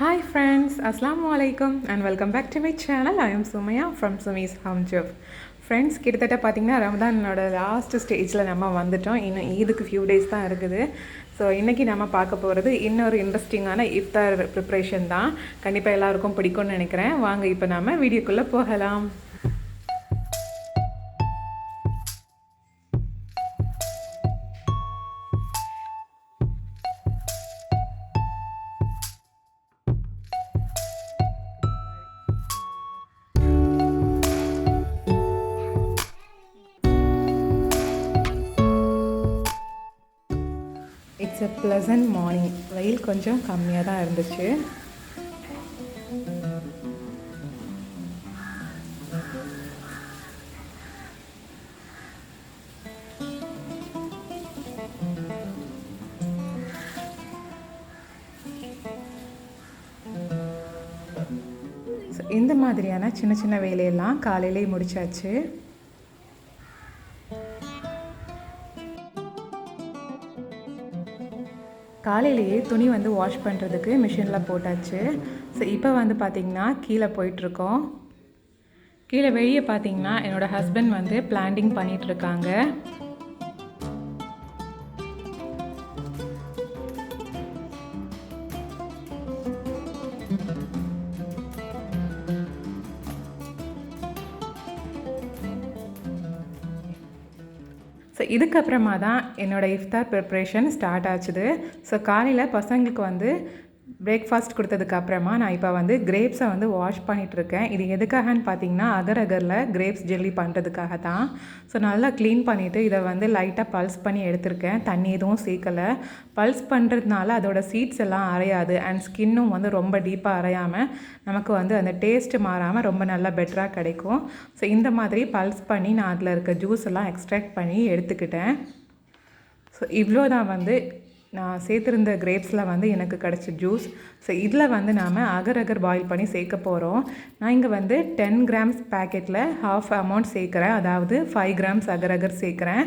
Hi friends, Assalamu alaikum and welcome back to my channel. I am Sumaya from Sumi's Home Job. Friends, கிட்டத்தட்ட பார்த்தீங்கன்னா ரமதானோட last ஸ்டேஜில் நம்ம வந்துட்டோம். இன்னும் ஈதுக்கு few days தான் இருக்குது. ஸோ இன்றைக்கி நம்ம பார்க்க போகிறது இன்னொரு இன்ட்ரெஸ்டிங்கான இஃப்தார் ப்ரிப்ரேஷன் தான். கண்டிப்பாக எல்லாருக்கும் பிடிக்கும்னு நினைக்கிறேன். வாங்க இப்போ நம்ம வீடியோக்குள்ளே போகலாம். It's a pleasant morning. வெயில் கொஞ்சம் கம்மியாக தான் இருந்துச்சு. இந்த மாதிரியான சின்ன சின்ன வேலையெல்லாம் காலையிலே முடிச்சாச்சு. காலையிலேயே துணி வந்து வாஷ் பண்ணுறதுக்கு மிஷினில் போட்டாச்சு. ஸோ இப்போ வந்து பார்த்திங்கன்னா கீழே போயிட்டுருக்கோம். கீழே வெளியே பார்த்திங்கன்னா என்னோடய ஹஸ்பண்ட் வந்து பிளான்டிங் பண்ணிகிட்ருக்காங்க. ஸோ இதுக்கப்புறமா தான் என்னோடய இஃப்தார் ப்ரிப்ரேஷன் ஸ்டார்ட் ஆச்சுது. ஸோ காலையில் பசங்களுக்கு வந்து பிரேக்ஃபாஸ்ட் கொடுத்ததுக்கப்புறமா நான் இப்போ வந்து கிரேப்ஸை வந்து வாஷ் பண்ணிகிட்ருக்கேன். இது எதுக்காகன்னு பார்த்தீங்கன்னா அகர் அகரில் கிரேப்ஸ் ஜெல்லி பண்ணுறதுக்காக தான். ஸோ நல்லா க்ளீன் பண்ணிவிட்டு இதை வந்து லைட்டாக பல்ஸ் பண்ணி எடுத்திருக்கேன். தண்ணி எதுவும் சேர்க்கலை. பல்ஸ் பண்ணுறதுனால அதோட சீட்ஸ் எல்லாம் அரையாது அண்ட் ஸ்கின்னும் வந்து ரொம்ப டீப்பாக அரையாமல் நமக்கு வந்து அந்த டேஸ்ட்டு மாறாமல் ரொம்ப நல்லா பெட்டராக கிடைக்கும். ஸோ இந்த மாதிரி பல்ஸ் பண்ணி நான் அதில் இருக்க ஜூஸ் எல்லாம் எக்ஸ்ட்ராக்ட் பண்ணி எடுத்துக்கிட்டேன். ஸோ இவ்வளோ தான் வந்து நான் சேர்த்துருந்த கிரேப்ஸில் வந்து எனக்கு கிடச்ச ஜூஸ். ஸோ இதில் வந்து நாம் அகர் அகர் பாயில் பண்ணி சேர்க்க போகிறோம். நான் இங்கே வந்து 10 கிராம்ஸ் பேக்கெட்டில் ஹாஃப் அமௌண்ட் சேர்க்குறேன். அதாவது 5 கிராம்ஸ் அகர் அகர் சேர்க்குறேன்.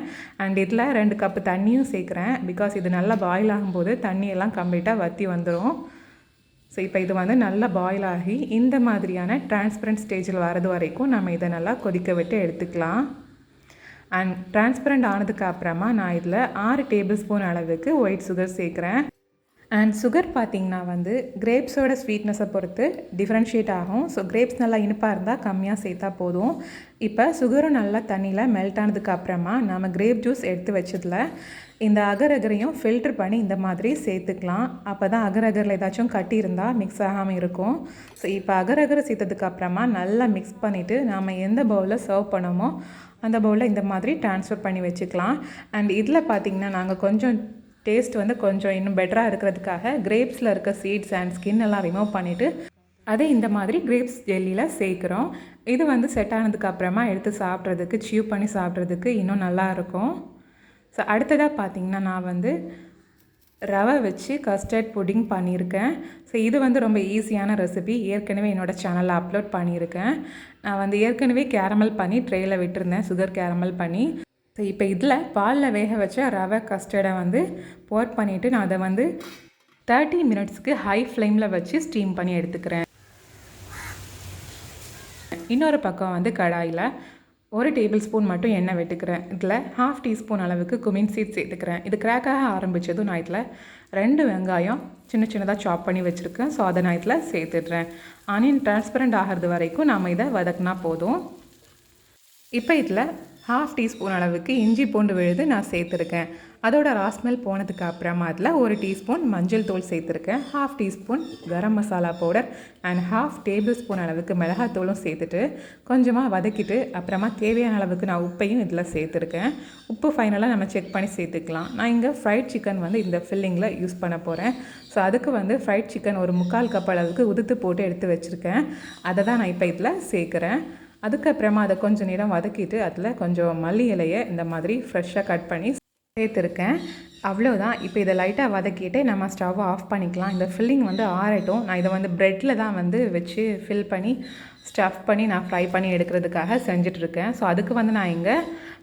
அண்ட் இதில் 2 கப்பு தண்ணியும் சேர்க்குறேன். பிகாஸ் இது நல்லா பாயில் ஆகும்போது தண்ணியெல்லாம் கம்ப்ளீட்டாக வற்றி வந்துடும். ஸோ இப்போ இது வந்து நல்லா பாயில் ஆகி இந்த மாதிரியான டிரான்ஸ்பரண்ட் ஸ்டேஜில் வரது வரைக்கும் நம்ம இதை நல்லா கொதிக்க விட்டு எடுத்துக்கலாம். அண்ட் டிரான்ஸ்பரண்ட் ஆனதுக்கு அப்புறமா நான் இதில் 6 டேபிள் ஸ்பூன் அளவுக்கு ஒயிட் சுகர் சேர்க்குறேன். அண்ட் சுகர் பார்த்திங்கன்னா வந்து கிரேப்ஸோட ஸ்வீட்னஸை பொறுத்து டிஃப்ரென்ஷியேட் ஆகும். ஸோ கிரேப்ஸ் நல்லா இனிப்பாக இருந்தால் கம்மியாக சேர்த்தா போதும். இப்போ சுகரும் நல்லா தண்ணியில் மெல்ட் ஆனதுக்கு அப்புறமா நம்ம கிரேப் ஜூஸ் எடுத்து வச்சதில் இந்த அகர் அகரையும் ஃபில்ட்ரு பண்ணி இந்த மாதிரி சேர்த்துக்கலாம். அப்போ தான் அகர் அகரில் ஏதாச்சும் கட்டி இருந்தால் மிக்ஸ் ஆகாமல் இருக்கும். ஸோ இப்போ அகர் அகரை சேர்த்ததுக்கு அப்புறமா நல்லா மிக்ஸ் பண்ணிவிட்டு நாம் எந்த பவுலில் சர்வ் பண்ணோமோ அந்த பவுலில் இந்த மாதிரி ட்ரான்ஸ்ஃபர் பண்ணி வச்சுக்கலாம். அண்ட் இதில் பார்த்திங்கன்னா நாங்கள் கொஞ்சம் டேஸ்ட் வந்து கொஞ்சம் இன்னும் பெட்டராக இருக்கிறதுக்காக கிரேப்ஸில் இருக்க சீட்ஸ் அண்ட் ஸ்கின் எல்லாம் ரிமூவ் பண்ணிவிட்டு அதே இந்த மாதிரி கிரேப்ஸ் ஜெல்லியில் சேர்க்குறோம். இது வந்து செட் ஆனதுக்கு அப்புறமா எடுத்து சாப்பிட்றதுக்கு சியூ பண்ணி சாப்பிட்றதுக்கு இன்னும் நல்லாயிருக்கும். ஸோ அடுத்ததாக பார்த்திங்கன்னா நான் வந்து ரவை வச்சு கஸ்டர்ட் புட்டிங் பண்ணியிருக்கேன். ஸோ இது வந்து ரொம்ப ஈஸியான ரெசிபி. ஏற்கனவே என்னோடய சேனலில் அப்லோட் பண்ணியிருக்கேன். நான் வந்து ஏற்கனவே கேரமல் பண்ணி ட்ரேயில் விட்டுருந்தேன், சுகர் கேரமல் பண்ணி. ஸோ இப்போ இதில் பாலில் வேக வச்ச ரவை கஸ்டர்டை வந்து போட் பண்ணிவிட்டு நான் அதை வந்து 30 மினிட்ஸ்க்கு ஹை ஃப்ளேமில் வச்சு ஸ்டீம் பண்ணி எடுத்துக்கிறேன். இன்னொரு பக்கம் வந்து கடாயில் 1 டேபிள் ஸ்பூன் மட்டும் எண்ணெய் விட்டுக்கிறேன். இதில் 1/2 டீஸ்பூன் அளவுக்கு குமின் சீட் சேர்த்துக்கிறேன். இது கிராக்காக ஆரம்பித்ததும் நான் இதில் 2 வெங்காயம் சின்ன சின்னதாக சாப் பண்ணி வச்சுருக்கேன். ஸோ அதை நான் இதில் சேர்த்துடுறேன். ஆனியன் டிரான்ஸ்பரண்ட் ஆகிறது வரைக்கும் நாம் இதை வதக்கினா போதும். இப்போ இதில் 1/2 டீஸ்பூன் அளவுக்கு இஞ்சி பூண்டு விழுது நான் சேர்த்துருக்கேன். அதோட ராஸ்மெல் போனதுக்கு அப்புறமா அதில் 1 டீஸ்பூன் மஞ்சள் தூள் சேர்த்துருக்கேன். 1/2 teaspoon garam masala powder and 1/2 table spoon அளவுக்கு மிளகாத்தூளும் சேர்த்துட்டு கொஞ்சமாக வதக்கிட்டு அப்புறமா தேவையான அளவுக்கு நான் உப்பையும் இதில் சேர்த்துருக்கேன். உப்பு ஃபைனலாக நம்ம செக் பண்ணி சேர்த்துக்கலாம். நான் இங்கே ஃப்ரைட் சிக்கன் வந்து இந்த ஃபில்லிங்கில் யூஸ் பண்ண போகிறேன். ஸோ அதுக்கு வந்து ஃப்ரைட் சிக்கன் ஒரு 3/4 கப் அளவுக்கு உதுத்து போட்டு எடுத்து வச்சுருக்கேன். அதை தான் நான் இப்போ இதில் சேர்க்குறேன். அதுக்கப்புறமா அதை கொஞ்சம் நேரம் வதக்கிட்டு அதில் கொஞ்சம் மல்லி இலையை இந்த மாதிரி ஃப்ரெஷ்ஷாக கட் பண்ணி சேர்த்துருக்கேன். அவ்வளோதான். இப்போ இதை லைட்டாக வதக்கிட்டு நம்ம ஸ்டவ் ஆஃப் பண்ணிக்கலாம். இந்த ஃபில்லிங் வந்து ஆறட்டும். நான் இதை வந்து ப்ரெட்டில் தான் வந்து வச்சு ஃபில் பண்ணி ஸ்டஃப் பண்ணி நான் ஃப்ரை பண்ணி எடுக்கிறதுக்காக செஞ்சிட்ருக்கேன். ஸோ அதுக்கு வந்து நான் இங்கே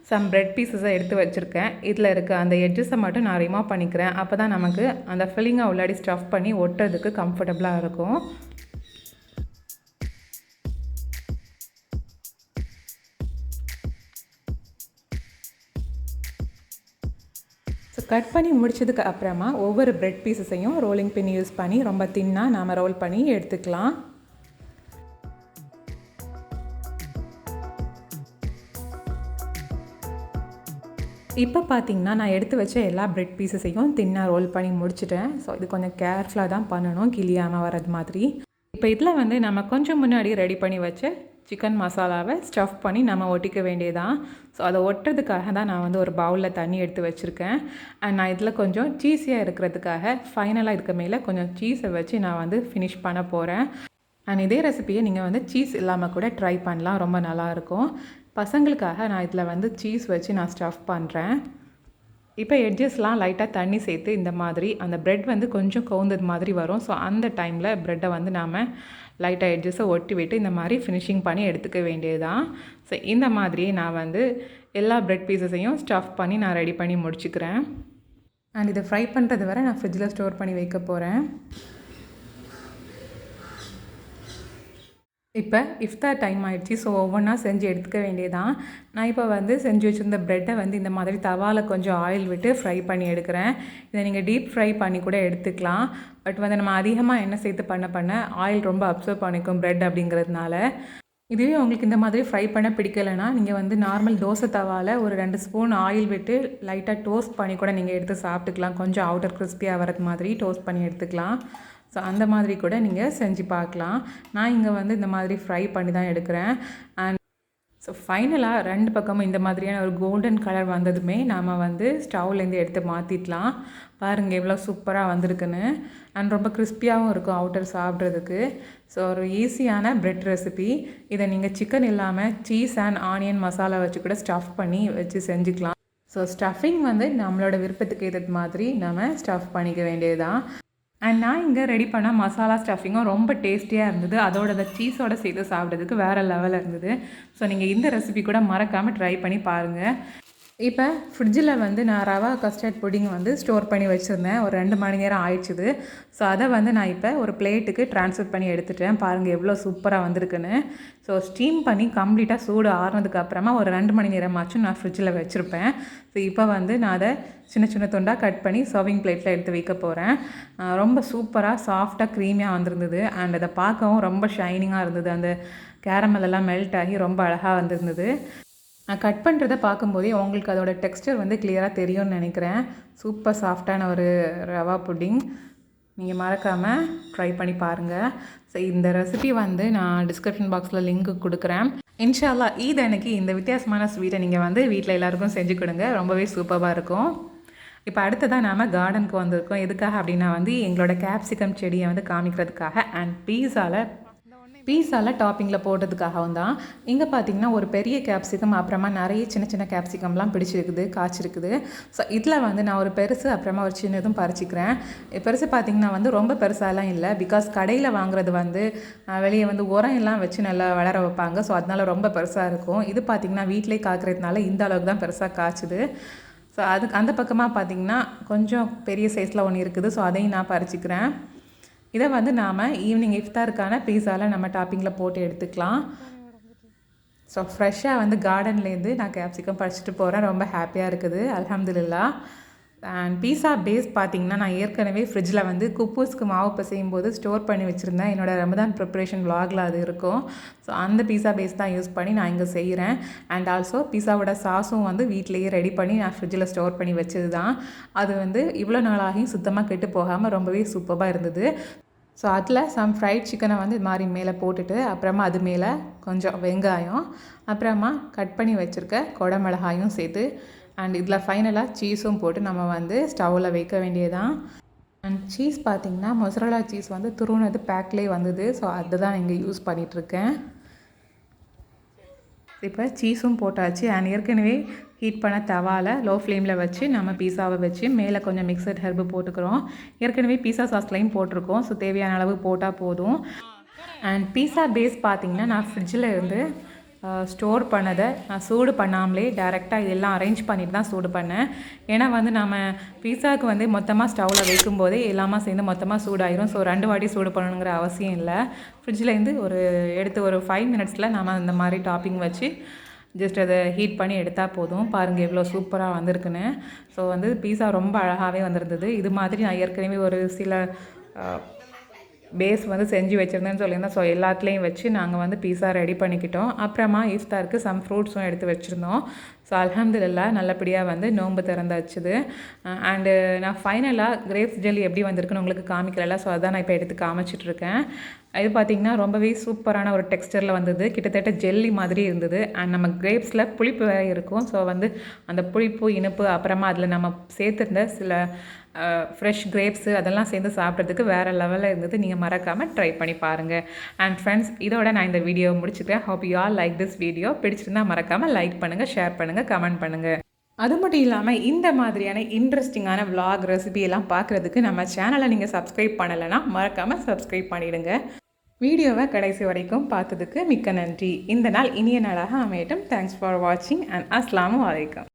சம் ப்ரெட் பீஸஸை எடுத்து வச்சுருக்கேன். இதில் இருக்க அந்த எட்ஜஸை மட்டும் நான் ரிமூவ் பண்ணிக்கிறேன். அப்போ தான் நமக்கு அந்த ஃபில்லிங்கை உள்ளாடி ஸ்டஃப் பண்ணி ஒட்டுறதுக்கு கம்ஃபர்டபுளாக இருக்கும். ஸோ கட் பண்ணி முடிச்சதுக்கு அப்புறமா ஒவ்வொரு ப்ரெட் பீஸஸையும் ரோலிங் பின் யூஸ் பண்ணி ரொம்ப தின்னாக நாம் ரோல் பண்ணி எடுத்துக்கலாம். இப்போ பார்த்தீங்கன்னா நான் எடுத்து வச்ச எல்லா ப்ரெட் பீஸஸையும் தின்னாக ரோல் பண்ணி முடிச்சிட்டேன். ஸோ இது கொஞ்சம் கேர்ஃபுல்லாக தான் பண்ணணும், கிளியாமல் வர்றது மாதிரி. இப்போ இதில் வந்து நம்ம கொஞ்சம் முன்னாடி ரெடி பண்ணி வச்ச சிக்கன் மசாலாவை ஸ்டஃப் பண்ணி நம்ம ஒட்டிக்க வேண்டியதான். ஸோ அதை ஒட்டுறதுக்காக தான் நான் வந்து ஒரு பவுலில் தண்ணி எடுத்து வச்சுருக்கேன். அண்ட் நான் இதில் கொஞ்சம் சீஸியாக இருக்கிறதுக்காக ஃபைனலாக இதுக்கு மேலே கொஞ்சம் சீஸை வச்சு நான் வந்து ஃபினிஷ் பண்ண போகிறேன். அண்ட் இதே ரெசிபியை நீங்கள் வந்து சீஸ் இல்லாமல் கூட ட்ரை பண்ணலாம், ரொம்ப நல்லாயிருக்கும். பசங்களுக்காக நான் இதில் வந்து சீஸ் வச்சு நான் ஸ்டஃப் பண்ணுறேன். இப்போ எட்ஜஸ்லாம் லைட்டாக தண்ணி சேர்த்து இந்த மாதிரி அந்த ப்ரெட் வந்து கொஞ்சம் கவுந்தது மாதிரி வரும். ஸோ அந்த டைமில் ப்ரெட்டை வந்து நாம் லைட்டாக எட்ஜஸை ஒட்டி விட்டு இந்த மாதிரி ஃபினிஷிங் பண்ணி எடுத்துக்க வேண்டியது தான். ஸோ இந்த மாதிரியே நான் வந்து எல்லா ப்ரெட் பீஸஸையும் ஸ்டஃப் பண்ணி நான் ரெடி பண்ணி முடிச்சுக்கிறேன். அண்ட் இதை ஃப்ரை பண்ணுறது வரை நான் ஃப்ரிட்ஜில் ஸ்டோர் பண்ணி வைக்க போகிறேன். இப்போ இஃப்தார் டைம் ஆகிடுச்சி. ஸோ ஒவ்வொன்றா செஞ்சு எடுத்துக்க வேண்டியதான். நான் இப்போ வந்து செஞ்சு வச்சுருந்த ப்ரெட்டை வந்து இந்த மாதிரி தவாவில் கொஞ்சம் ஆயில் விட்டு ஃப்ரை பண்ணி எடுக்கிறேன். இதை நீங்கள் டீப் ஃப்ரை பண்ணி கூட எடுத்துக்கலாம். பட் வந்து நம்ம அதிகமாக எண்ணெய் சேர்த்து பண்ண ஆயில் ரொம்ப அப்சர்வ் பண்ணிக்கும் ப்ரெட் அப்படிங்கிறதுனால. இதுவே உங்களுக்கு இந்த மாதிரி ஃப்ரை பண்ண பிடிக்கலைன்னா நீங்கள் வந்து நார்மல் தோசை தவாவில் ஒரு 2 ஸ்பூன் ஆயில் விட்டு லைட்டாக டோஸ்ட் பண்ணி கூட நீங்கள் எடுத்து சாப்பிட்டுக்கலாம். கொஞ்சம் அவுட்டர் கிறிஸ்பியாக வரது மாதிரி டோஸ்ட் பண்ணி எடுத்துக்கலாம். ஸோ அந்த மாதிரி கூட நீங்கள் செஞ்சு பார்க்கலாம். நான் இங்கே வந்து இந்த மாதிரி ஃப்ரை பண்ணி தான் எடுக்கிறேன். அண்ட் ஸோ ஃபைனலாக 2 பக்கமும் இந்த மாதிரியான ஒரு கோல்டன் கலர் வந்ததுமே நாம் வந்து ஸ்டவ்லேருந்து எடுத்து மாற்றிடலாம். பாருங்கள் எவ்வளோ சூப்பராக வந்திருக்குன்னு. அண்ட் ரொம்ப கிறிஸ்பியாகவும் இருக்கும் அவுட்டர் சாப்பிட்றதுக்கு. ஸோ ஒரு ஈஸியான ப்ரெட் ரெசிபி. இதை நீங்கள் சிக்கன் இல்லாமல் சீஸ் அண்ட் ஆனியன் மசாலா வச்சு கூட ஸ்டஃப் பண்ணி வச்சு செஞ்சுக்கலாம். ஸோ ஸ்டஃபிங் வந்து நம்மளோட விருப்பத்துக்கு ஏற்ற மாதிரி நம்ம ஸ்டஃப் பண்ணிக்க வேண்டியதுதான். அண்ட் நான் இங்கே ரெடி பண்ண மசாலா ஸ்டஃபிங்கும் ரொம்ப டேஸ்டியாக இருந்தது. அதோட அந்த சீஸோடு சேர்த்து சாப்பிட்றதுக்கு வேறு லெவலில் இருந்தது. ஸோ நீங்கள் இந்த ரெசிபி கூட மறக்காமல் ட்ரை பண்ணி பாருங்கள். இப்போ ஃப்ரிட்ஜில் வந்து நான் ரவா கஸ்டர்ட் புடிங் வந்து ஸ்டோர் பண்ணி வச்சுருந்தேன். ஒரு 2 மணி நேரம் ஆயிடுச்சுது. ஸோ அதை வந்து நான் இப்போ ஒரு பிளேட்டுக்கு ட்ரான்ஸ்ஃபர் பண்ணி எடுத்துட்டேன். பாருங்கள் எவ்வளோ சூப்பராக வந்திருக்குன்னு. ஸோ ஸ்டீம் பண்ணி கம்ப்ளீட்டாக சூடு ஆறுனதுக்கப்புறமா ஒரு 2 மணி நேரமாச்சும் நான் ஃப்ரிட்ஜில் வச்சுருப்பேன். ஸோ இப்போ வந்து நான் அதை சின்ன சின்ன துண்டாக கட் பண்ணி சர்விங் பிளேட்டில் எடுத்து வைக்க போகிறேன். ரொம்ப சூப்பராக சாஃப்டாக க்ரீமியாக வந்திருந்தது. அண்ட் அதை பார்க்கவும் ரொம்ப ஷைனிங்காக இருந்தது. அந்த கேரமல் எல்லாம் மெல்ட் ஆகி ரொம்ப அழகாக வந்திருந்தது. நான் கட் பண்ணுறதை பார்க்கும்போதே உங்களுக்கு அதோட டெக்ஸ்டர் வந்து கிளியராக தெரியும்னு நினைக்கிறேன். சூப்பர் சாஃப்டான ஒரு ரவா புட்டிங். நீங்கள் மறக்காமல் ட்ரை பண்ணி பாருங்கள். ஸோ இந்த ரெசிபி வந்து நான் டிஸ்கிரிப்ஷன் பாக்ஸில் லிங்க் கொடுக்குறேன். இன்ஷா அல்லாஹ் ஈத் அன்னைக்கு இந்த வித்தியாசமான ஸ்வீட்டை நீங்கள் வந்து வீட்டில் எல்லாருக்கும் செஞ்சு கொடுங்க. ரொம்பவே சூப்பராக இருக்கும். இப்போ அடுத்ததாக நாம் கார்டனுக்கு வந்திருக்கோம். எதுக்காக அப்படின்னா வந்து எங்களோட கேப்சிகம் செடியை வந்து காமிக்கிறதுக்காக அண்ட் பீஸாவில் டாப்பிங்கில் போடுறதுக்காகவும் தான். இங்கே பார்த்திங்கன்னா ஒரு பெரிய கேப்சிகம், அப்புறமா நிறைய சின்ன சின்ன கேப்சிகம்லாம் பிடிச்சிருக்குது, காய்ச்சிருக்குது. ஸோ இதில் வந்து நான் ஒரு பெருசு அப்புறமா ஒரு சின்னதும் பறிச்சிக்கிறேன். பெருசு பார்த்திங்கன்னா வந்து ரொம்ப பெருசாலாம் இல்லை. பிகாஸ் கடையில் வாங்குறது வந்து வெளியே வந்து உரம் எல்லாம் வச்சு நல்லா வளர வைப்பாங்க. ஸோ அதனால ரொம்ப பெருசாக இருக்கும். இது பார்த்திங்கன்னா வீட்டிலே காய்க்கிறதுனால இந்த அளவுக்கு தான் பெருசாக காய்ச்சுது. ஸோ அதுக்கு அந்த பக்கமாக பார்த்திங்கன்னா கொஞ்சம் பெரிய சைஸில் ஒன்று இருக்குது. ஸோ அதையும் நான் பறிச்சிக்கிறேன். இதை வந்து நாம் ஈவினிங் இஃப்தாருக்கான பீஸாவில் நம்ம டாப்பிங்கில் போட்டு எடுத்துக்கலாம். ஸோ ஃப்ரெஷ்ஷாக வந்து கார்டன்லேருந்து நான் கேப்சிகம் பறிச்சிட்டு போகிறேன். ரொம்ப ஹாப்பியாக இருக்குது, அல்ஹம்துலில்லாஹ். அண்ட் பீஸா பேஸ் பார்த்திங்கன்னா நான் ஏற்கனவே ஃப்ரிட்ஜில் வந்து குப்பூஸ்க்கு மாவு பிசையும் போது ஸ்டோர் பண்ணி வச்சுருந்தேன். என்னோடய ரமதான் ப்ரிப்ரேஷன் vlogல அது இருக்கும். ஸோ அந்த பீஸா பேஸ் தான் யூஸ் பண்ணி நான் இங்கே செய்கிறேன். அண்ட் ஆல்சோ பீஸாவோட சாஸும் வந்து வீட்டிலேயே ரெடி பண்ணி நான் ஃப்ரிட்ஜில் ஸ்டோர் பண்ணி வச்சது தான். அது வந்து இவ்வளோ நாளாகியும் சுத்தமாக கெட்டு போகாமல் ரொம்பவே சூப்பராக இருந்தது. ஸோ அதில் சம் ஃப்ரைட் சிக்கனை வந்து இது மாதிரி மேலே போட்டுட்டு அப்புறமா அது மேலே கொஞ்சம் வெங்காயம், அப்புறமா கட் பண்ணி வச்சுருக்க குடமிளகாயும் சேர்த்து அண்ட் இதில் ஃபைனலாக சீஸும் போட்டு நம்ம வந்து ஸ்டவ்வில் வைக்க வேண்டியதான். அண்ட் சீஸ் பார்த்திங்கன்னா மொசரலா சீஸ் வந்து துருவுனது பேக்லேயே வந்தது. ஸோ அதுதான் இங்கே யூஸ் பண்ணிகிட்ருக்கேன். இப்போ சீஸும் போட்டாச்சு அண்ட் ஏற்கனவே ஹீட் பண்ண தவாவில் லோ ஃப்ளேமில் வச்சு நம்ம பீஸாவை வச்சு மேலே கொஞ்சம் மிக்சட் ஹெர்பு போட்டுக்கிறோம். ஏற்கனவே பீஸா சாஸ்லையும் போட்டிருக்கோம். ஸோ தேவையான அளவு போட்டால் போதும். அண்ட் பீஸா பேஸ் பார்த்திங்கன்னா நான் ஃப்ரிட்ஜில் இருந்து ஸ்டோர் பண்ணதை நான் சூடு பண்ணாமலே டேரெக்டாக இதெல்லாம் அரேஞ்ச் பண்ணிட்டு தான் சூடு பண்ணேன். ஏன்னா வந்து நம்ம பீஸாவுக்கு வந்து மொத்தமாக ஸ்டவ்வில் வைக்கும்போதே எல்லாமே சேர்ந்து மொத்தமாக சூடாயிரும். ஸோ 2 வாட்டி சூடு பண்ணணுங்கிற அவசியம் இல்லை. ஃப்ரிட்ஜிலேருந்து எடுத்து ஒரு 5 மினிட்ஸில் நம்ம இந்த மாதிரி டாப்பிங் வச்சு ஜஸ்ட் அதை ஹீட் பண்ணி எடுத்தால் போதும். பாருங்கள் எவ்வளோ சூப்பராக வந்திருக்குன்னு. ஸோ வந்து பீஸா ரொம்ப அழகாகவே வந்திருந்தது. இது மாதிரி நான் ஏற்கனவே ஒரு சில பேஸ் வந்து செஞ்சு வச்சுருந்தேன்னு சொல்லியிருந்தேன். ஸோ எல்லாத்துலேயும் வச்சு நாங்கள் வந்து பீஸா ரெடி பண்ணிக்கிட்டோம். அப்புறமா இஃப்தாருக்கு சம் ஃப்ரூட்ஸும் எடுத்து வச்சுருந்தோம். ஸோ அல்ஹம்துலில்லாஹ் நல்லபடியாக வந்து நோன்பு திறந்தாச்சுது. அண்டு நான் ஃபைனலாக கிரேப்ஸ் ஜெல்லி எப்படி வந்திருக்குன்னு உங்களுக்கு காமிக்கல. ஸோ அதான் நான் இப்போ எடுத்து காமிச்சிட்ருக்கேன். இது பார்த்திங்கன்னா ரொம்பவே சூப்பரான ஒரு டெக்ஸ்டரில் வந்தது. கிட்டத்தட்ட ஜெல்லி மாதிரி இருந்தது. அண்ட் நம்ம கிரேப்ஸில் புளிப்பு வேறு இருக்கும். ஸோ வந்து அந்த புளிப்பு இனிப்பு அப்புறமா அதில் நம்ம சேர்த்துருந்த சில ஃப்ரெஷ் கிரேப்ஸு அதெல்லாம் சேர்ந்து சாப்பிட்றதுக்கு வேறு லெவலில் இருந்தது. நீங்கள் மறக்காமல் ட்ரை பண்ணி பாருங்கள். அண்ட் ஃப்ரெண்ட்ஸ், இதோட நான் இந்த வீடியோ முடிச்சுக்கிறேன். Hope you all like this video. பிடிச்சிருந்தா மறக்காமல் லைக் பண்ணுங்கள், ஷேர் பண்ணுங்கள், கமெண்ட் பண்ணுங்கள். அது மட்டும் இல்லாமல் இந்த மாதிரியான இன்ட்ரெஸ்டிங்கான விலாக் ரெசிபி எல்லாம் பார்க்குறதுக்கு நம்ம சேனலை நீங்கள் சப்ஸ்கிரைப் பண்ணலைன்னா மறக்காமல் சப்ஸ்கிரைப் பண்ணிவிடுங்க. வீடியோவை கடைசி வரைக்கும் பார்த்ததுக்கு மிக்க நன்றி. இந்த நாள் இனிய நாளாக அமையட்டும். தேங்க்ஸ் ஃபார் வாட்சிங் அண்ட் அஸ்ஸலாமு அலைக்கும்.